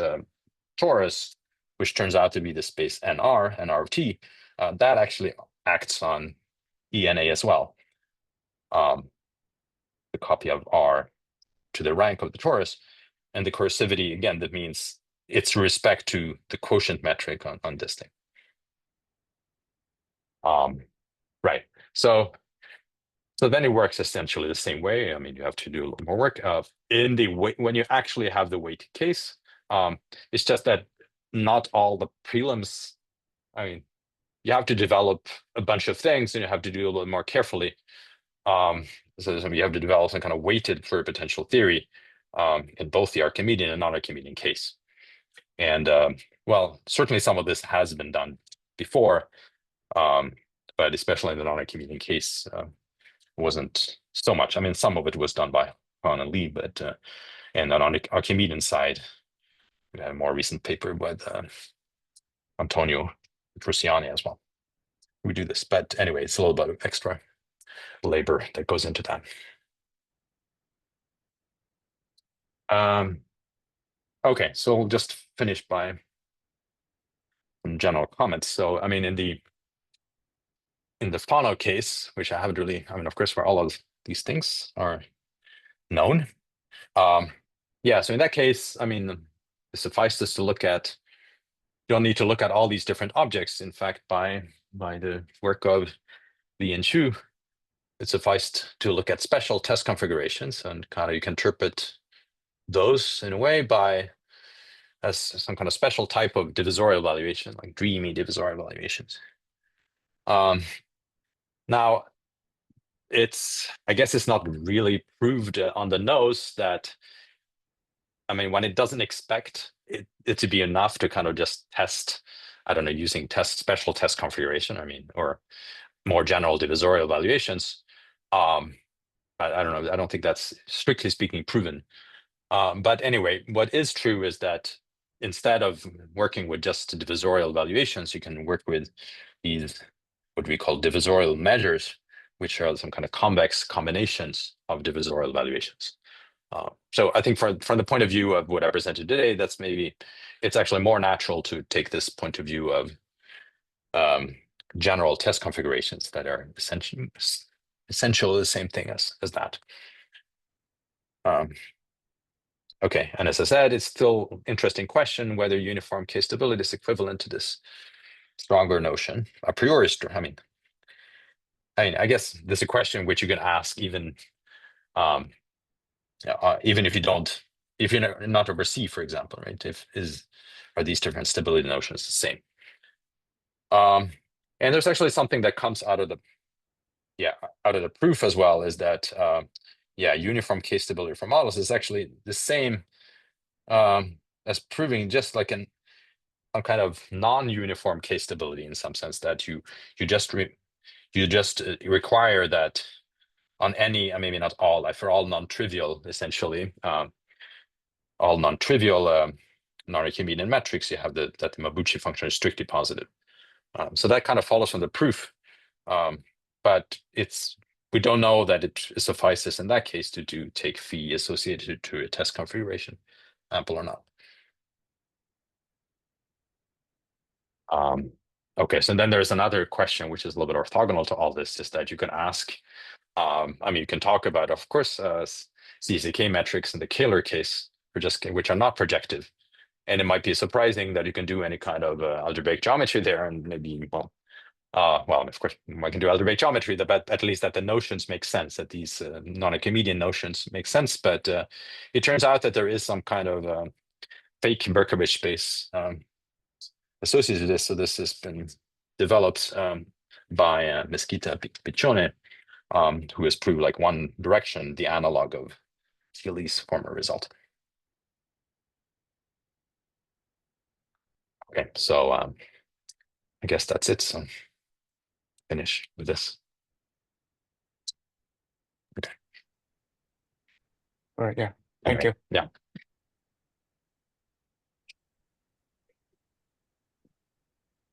torus, which turns out to be the space NR of T, that actually acts on ENA as well. The copy of R to the rank of the torus, and the coercivity, again, that means it's respect to the quotient metric on this thing. Right. So then it works essentially the same way. I mean, you have to do a little more work. In the when you actually have the weighted case, it's just that not all the prelims. I mean, you have to develop a bunch of things, and you have to do a little more carefully. So you have to develop some kind of weighted pluripotential theory in both the Archimedean and non-Archimedean case. And well, certainly some of this has been done before, but especially in the non-Archimedean case, wasn't so much. I mean, some of it was done by Han and Lee, but and on the Archimedean side, we had a more recent paper with Antonio Truciani as well. We do this, but anyway, it's a little bit of extra labor that goes into that. Okay, so we'll just finish by some general comments. So, I mean, in the Fano case, which I haven't really, I mean, of course, where all of these things are known. Yeah, so in that case, I mean, it suffices to look at, you don't need to look at all these different objects. In fact, by the work of Li and Xu, it sufficed to look at special test configurations, and kind of you can interpret those in a way as some kind of special type of divisorial evaluation, like dreamy divisorial evaluations. Now, I guess it's not really proved on the nose that, I mean, when it doesn't expect it to be enough to kind of just test, I don't know, using special test configuration, I mean, or more general divisorial evaluations. I don't know, I don't think that's strictly speaking proven. But anyway, what is true is that instead of working with just divisorial evaluations, you can work with these, what we call divisorial measures, which are some kind of convex combinations of divisorial evaluations. So I think from the point of view of what I presented today, that's maybe, it's actually more natural to take this point of view of general test configurations that are essentially the same thing as that. Okay, and as I said, it's still an interesting question whether uniform case stability is equivalent to this stronger notion. A priori, I mean, I guess this is a question which you can ask even if you don't, if you're not over C, for example, right? Are these different stability notions the same? And there's actually something that comes out of the proof as well, is that uniform case stability for models is actually the same as proving just like a kind of non-uniform case stability in some sense, that you just require that on any, maybe not all, like for all non-trivial, essentially, all non-trivial non-Archimedean metrics, you have that the Mabuchi function is strictly positive. So that kind of follows from the proof, but we don't know that it suffices in that case to take phi associated to a test configuration, ample or not. Okay, so then there's another question which is a little bit orthogonal to all this, is that you can ask, you can talk about, of course, CCK metrics in the Kähler case, which are not projective. And it might be surprising that you can do any kind of algebraic geometry there, and maybe, well, of course, one can do algebraic geometry, but at least that the notions make sense, that these non-Archimedean notions make sense. But it turns out that there is some kind of fake Berkovich space associated with this. So this has been developed by Mesquita Pichone, who has proved like one direction, the analog of Thiele's former result. Okay, so I guess that's it. So finish with this. Okay. All right, yeah. Thank you. Yeah.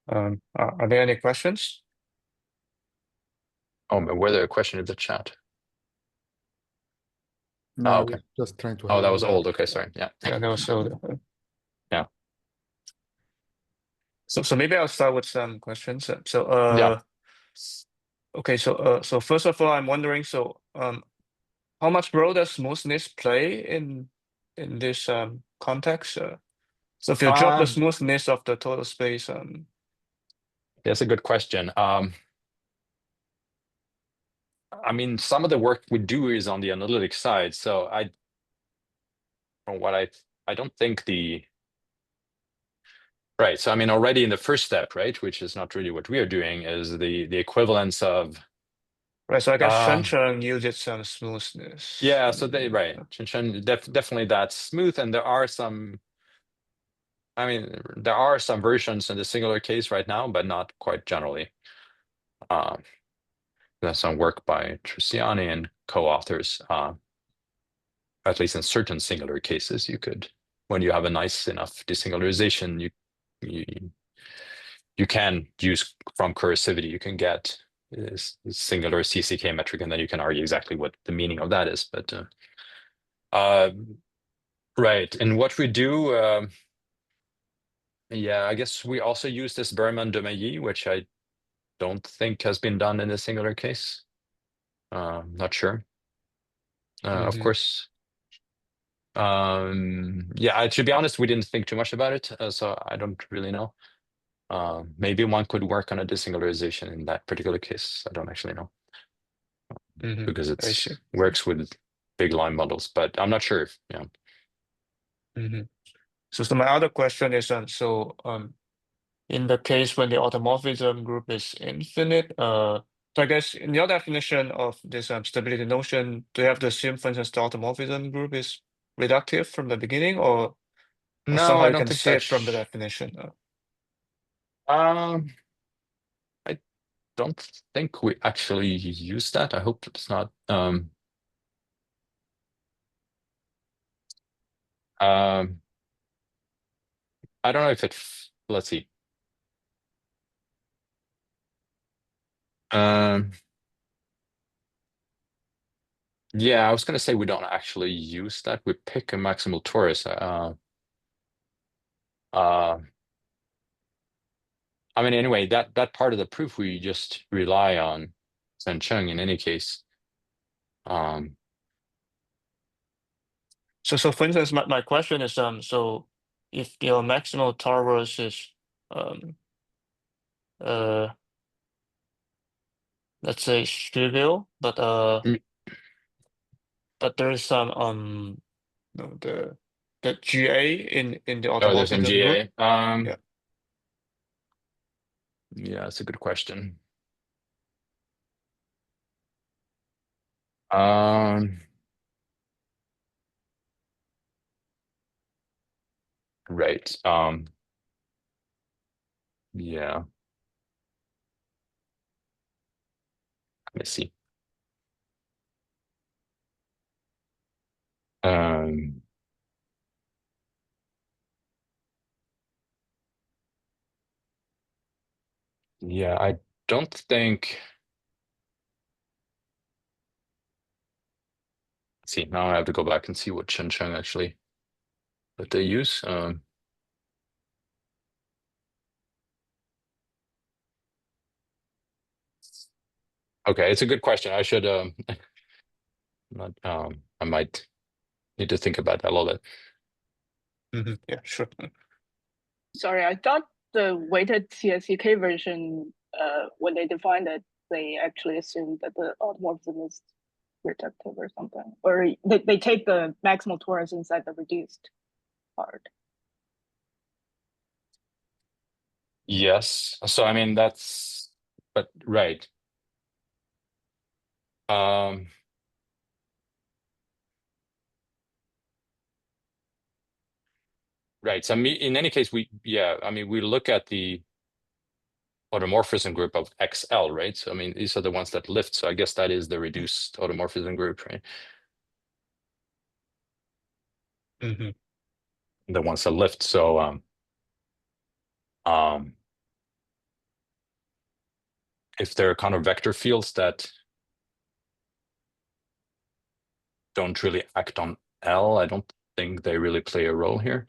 Are there any questions? Oh, but were there a question in the chat? No, Oh, I okay. was just trying to. Oh, that was old. Okay, sorry. Yeah. Yeah, no, so Yeah. So maybe I'll start with some questions. So Yeah. okay, so first of all, I'm wondering, so how much role does smoothness play in this context? So if you drop the smoothness of the total space, That's a good question. Some of the work we do is on the analytic side. So from what I don't think right. So already in the first step, right, which is not really what we are doing, is the equivalence of. right. So I guess Chern uses some smoothness. Yeah. So right. Chern definitely that's smooth, and there are some. There are some versions in the singular case right now, but not quite generally. There's some work by Truciani and co-authors. At least in certain singular cases, you could, when you have a nice enough desingularization, you can use from cursivity, you can get this singular CCK metric, and then you can argue exactly what the meaning of that is. But right, and what we do, yeah, I guess we also use this Berman-Demailly, which I don't think has been done in a singular case. Not sure. Of course. Yeah, to be honest, we didn't think too much about it, so I don't really know. Maybe one could work on a desingularization in that particular case. I don't actually know, because it works with big line bundles, but I'm not sure. Yeah. So my other question is, in the case when the automorphism group is infinite, so I guess in your definition of this stability notion, do you have to assume, for instance, the automorphism group is reductive from the beginning, or No, somehow I you don't can think see it that's. from the definition? I don't think we actually use that. I hope it's not. I don't know if it. Let's see. Yeah, I was going to say we don't actually use that. We pick a maximal torus. Anyway, that part of the proof we just rely on Sen Cheng in any case. So for instance, my question is, so if your maximal torus is let's say trivial, but there is some the GA in the there's some automorphism GA. group. Yeah. Yeah, that's a good question. Right. Yeah. Let me see. Yeah, I don't think. Let's see, now I have to go back and see what Chern actually that they use. Okay, it's a good question. I should not I might need to think about that a little bit. Yeah, sure. Sorry, I thought the weighted CSCK version, when they defined it, they actually assumed that the automorphism is reductive or something, or they take the maximal torus inside the reduced part. Yes. So I mean that's but right. Right. So in any case, we look at the automorphism group of XL, right? So I mean these are the ones that lift. So I guess that is the reduced automorphism group, right? The ones that lift. So if there are kind of vector fields that don't really act on L, I don't think they really play a role here.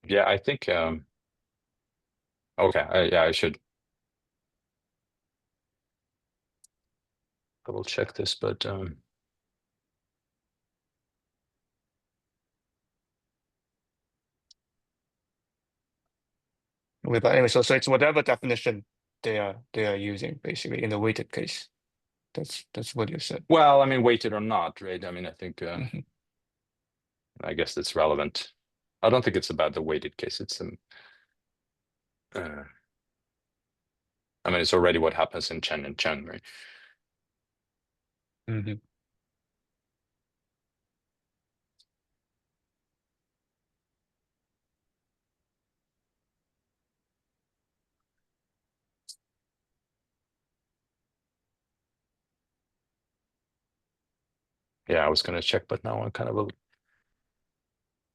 Yeah, I think okay, I should double check this, but Okay, but anyway, so it's whatever definition they are using basically in the weighted case. That's what you said. well, I mean, weighted or not, right? I mean, I think Mhm. I guess that's relevant. I don't think it's about the weighted case. It's I mean, it's already what happens in Chern and Chern, right? Yeah, I was gonna check, but now I'm kind of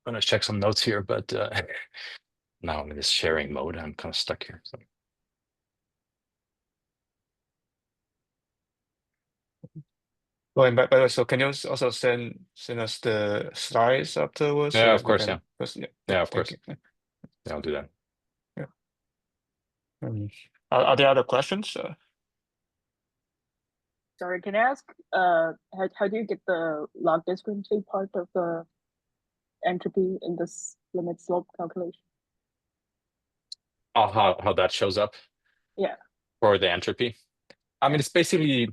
gonna check some notes here, but now I'm in this sharing mode. I'm kind of stuck here. So. Oh, and by the way, so can you also send us the slides afterwards so Yeah, that of we course, can? yeah. Yeah, Yeah, of thank course. you. Yeah, I'll do that. Yeah. Are there other questions? Sorry, can I ask, how do you get the log discrepancy part of the entropy in this limit slope calculation? How that shows up? Yeah. For the entropy? I mean, it's basically,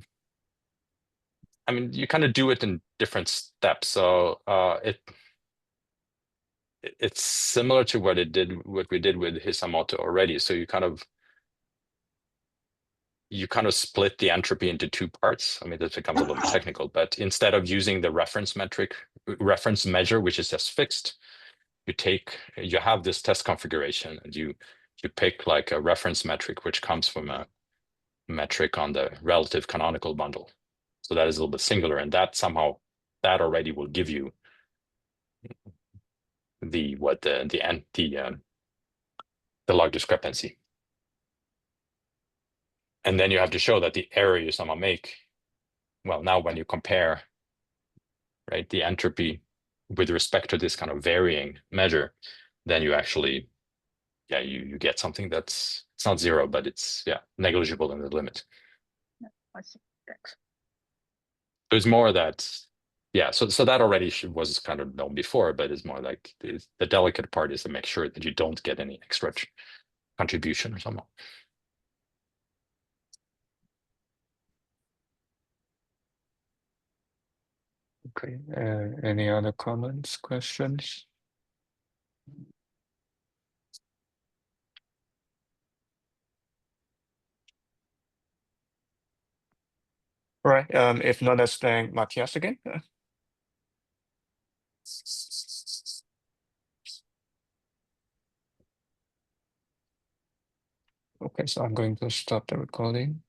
I mean, you kind of do it in different steps. So it's similar to what we did with Hisamoto already. So you kind of split the entropy into two parts. I mean, this becomes a little technical, but instead of using the reference measure, which is just fixed, you have this test configuration and you pick like a reference metric, which comes from a metric on the relative canonical bundle. So that is a little bit singular, and that already will give you the log discrepancy. And then you have to show that the error you somehow make, well, now when you compare, right, the entropy with respect to this kind of varying measure, then you actually, yeah, you get something it's not zero, but it's, yeah, negligible in the limit. I see. Thanks. So it's more that, yeah, so that already was kind of known before, but it's more like the delicate part is to make sure that you don't get any extra contribution or something. Okay. Any other comments, questions? All right. If not, let's thank Mattias again. Okay, so I'm going to stop the recording.